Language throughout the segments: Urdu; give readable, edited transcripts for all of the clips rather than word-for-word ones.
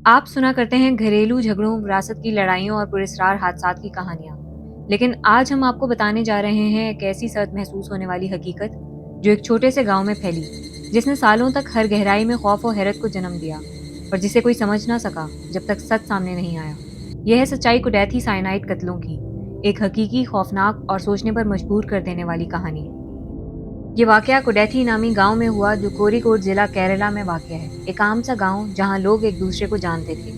آپ سنا کرتے ہیں گھریلو جھگڑوں، وراثت کی لڑائیوں اور پراسرار حادثات کی کہانیاں، لیکن آج ہم آپ کو بتانے جا رہے ہیں ایک ایسی سخت محسوس ہونے والی حقیقت جو ایک چھوٹے سے گاؤں میں پھیلی، جس نے سالوں تک ہر گہرائی میں خوف و حیرت کو جنم دیا اور جسے کوئی سمجھ نہ سکا جب تک سچ سامنے نہیں آیا۔ یہ ہے سچائی کوڈیتھی سائنائڈ قتلوں کی، ایک حقیقی خوفناک اور سوچنے پر مجبور کر دینے والی کہانی۔ یہ واقعہ کوڈیتھی نامی گاؤں میں ہوا جو کوری کوڈ ضلع کیرلا میں واقع ہے۔ ایک عام سا گاؤں جہاں لوگ ایک دوسرے کو جانتے تھے،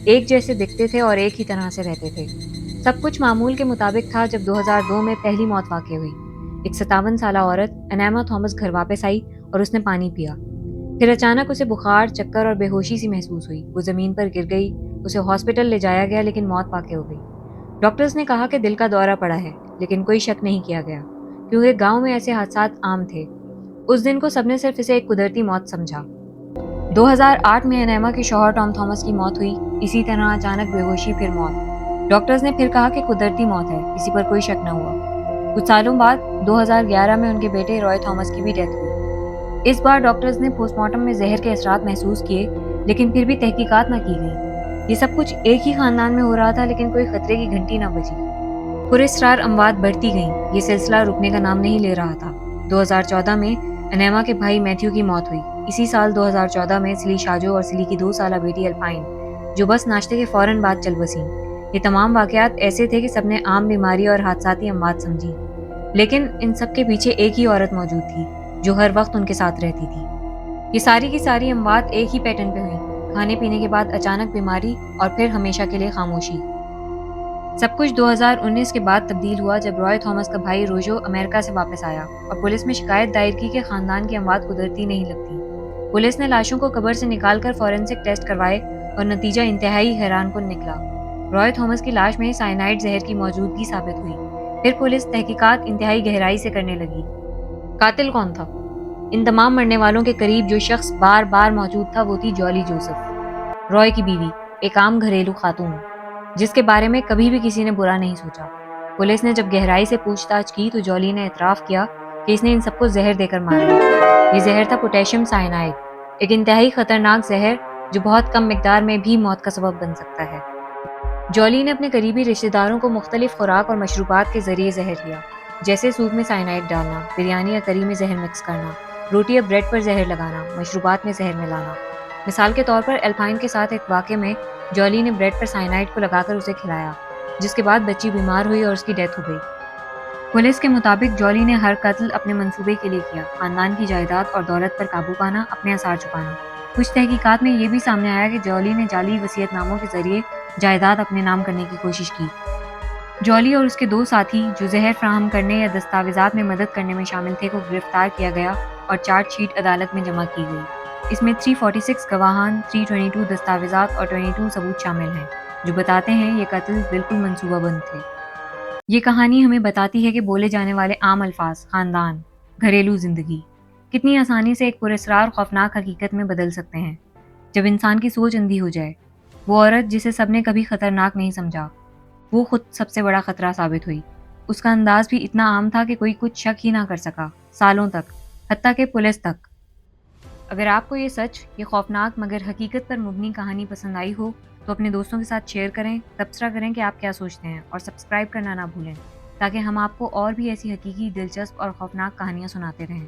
ایک جیسے دکھتے تھے اور ایک ہی طرح سے رہتے تھے۔ سب کچھ معمول کے مطابق تھا جب 2002 میں پہلی موت واقع ہوئی۔ ایک 57 سالہ عورت انیما تھامس گھر واپس آئی اور اس نے پانی پیا۔ پھر اچانک اسے بخار، چکر اور بے ہوشی سی محسوس ہوئی۔ وہ زمین پر گر گئی، اسے ہاسپٹل لے جایا گیا لیکن موت واقع ہو گئی۔ ڈاکٹرز نے کہا کہ دل کا دورہ پڑا ہے، لیکن کوئی شک نہیں کیا گیا کیونکہ گاؤں میں ایسے حادثات عام تھے۔ اس دن کو سب نے صرف اسے ایک قدرتی موت سمجھا۔ 2008 میں انیما کے شوہر ٹام تھامس کی موت ہوئی، اسی طرح اچانک بے ہوشی پھر موت۔ ڈاکٹرز نے پھر کہا کہ قدرتی موت ہے، کسی پر کوئی شک نہ ہوا۔ کچھ سالوں بعد 2011 میں ان کے بیٹے رائے تھامس کی بھی ڈیتھ ہوئی۔ اس بار ڈاکٹرز نے پوسٹ مارٹم میں زہر کے اثرات محسوس کیے، لیکن پھر بھی تحقیقات نہ کی گئی۔ یہ سب کچھ ایک ہی خاندان میں ہو رہا تھا لیکن کوئی خطرے کی گھنٹی نہ بجی۔ پراسرار اموات بڑھتی گئیں، یہ سلسلہ رکنے کا نام نہیں لے رہا تھا۔ 2014 میں انیما کے بھائی میتھیو کی موت ہوئی۔ اسی سال 2014 میں سلی شاجو اور سلی کی 2 سالہ بیٹی الپائن، جو بس ناشتے کے فوراً بعد چل بسیں۔ یہ تمام واقعات ایسے تھے کہ سب نے عام بیماری اور حادثاتی اموات سمجھی، لیکن ان سب کے پیچھے ایک ہی عورت موجود تھی جو ہر وقت ان کے ساتھ رہتی تھی۔ یہ ساری کی ساری اموات ایک ہی پیٹرن پہ ہوئیں، کھانے پینے کے بعد اچانک بیماری اور پھر ہمیشہ کے لیے خاموشی۔ سب کچھ 2019 کے بعد تبدیل ہوا جب رائے تھامس کا بھائی روجو امریکہ سے واپس آیا اور پولیس میں شکایت دائر کی کہ خاندان کی اموات قدرتی نہیں لگتی۔ پولیس نے لاشوں کو قبر سے نکال کر فورینسک ٹیسٹ کروائے اور نتیجہ انتہائی حیران کن نکلا۔ رائے تھامس کی لاش میں سائنائڈ زہر کی موجودگی ثابت ہوئی۔ پھر پولیس تحقیقات انتہائی گہرائی سے کرنے لگی۔ قاتل کون تھا؟ ان تمام مرنے والوں کے قریب جو شخص بار بار موجود تھا وہ تھی جولی جوزف، رائے کی بیوی، ایک عام گھریلو خاتون جس کے بارے میں کبھی بھی کسی نے برا نہیں سوچا۔ پولیس نے جب گہرائی سے پوچھ تاچھ کی تو جولی نے اعتراف کیا کہ اس نے ان سب کو زہر دے کر مارا۔ یہ زہر تھا پوٹیشیم سائنائڈ، ایک انتہائی خطرناک زہر جو بہت کم مقدار میں بھی موت کا سبب بن سکتا ہے۔ جولی نے اپنے قریبی رشتہ داروں کو مختلف خوراک اور مشروبات کے ذریعے زہر دیا، جیسے سوپ میں سائنائڈ ڈالنا، بریانی یا کری میں زہر مکس کرنا، روٹی یا بریڈ پر زہر لگانا، مشروبات میں زہر ملانا۔ مثال کے طور پر الپائن کے ساتھ ایک واقعے میں جولی نے بریڈ پر سائنائڈ کو لگا کر اسے کھلایا، جس کے بعد بچی بیمار ہوئی اور اس کی ڈیتھ ہو گئی۔ پولیس کے مطابق جولی نے ہر قتل اپنے منصوبے کے لیے کیا، خاندان کی جائیداد اور دولت پر قابو پانا، اپنے آثار چھپانا۔ کچھ تحقیقات میں یہ بھی سامنے آیا کہ جولی نے جعلی وصیت ناموں کے ذریعے جائیداد اپنے نام کرنے کی کوشش کی۔ جولی اور اس کے 2 ساتھی جو زہر فراہم کرنے یا دستاویزات میں مدد کرنے میں شامل تھے کو گرفتار کیا گیا اور چارج شیٹ عدالت میں جمع کی گئی۔ اس میں 346 گواہان، 322 دستاویزات اور 22 ثبوت شامل ہیں جو بتاتے ہیں یہ قتل بالکل منصوبہ بند تھے۔ یہ کہانی ہمیں بتاتی ہے کہ بولے جانے والے عام الفاظ، خاندان، گھریلو زندگی کتنی آسانی سے ایک پراسرار خوفناک حقیقت میں بدل سکتے ہیں جب انسان کی سوچ اندھی ہو جائے۔ وہ عورت جسے سب نے کبھی خطرناک نہیں سمجھا، وہ خود سب سے بڑا خطرہ ثابت ہوئی۔ اس کا انداز بھی اتنا عام تھا کہ کوئی کچھ شک ہی نہ کر سکا، سالوں تک، حتیٰ کہ پولیس تک۔ اگر آپ کو یہ سچ، یہ خوفناک مگر حقیقت پر مبنی کہانی پسند آئی ہو تو اپنے دوستوں کے ساتھ شیئر کریں، تبصرہ کریں کہ آپ کیا سوچتے ہیں اور سبسکرائب کرنا نہ بھولیں تاکہ ہم آپ کو اور بھی ایسی حقیقی، دلچسپ اور خوفناک کہانیاں سناتے رہیں۔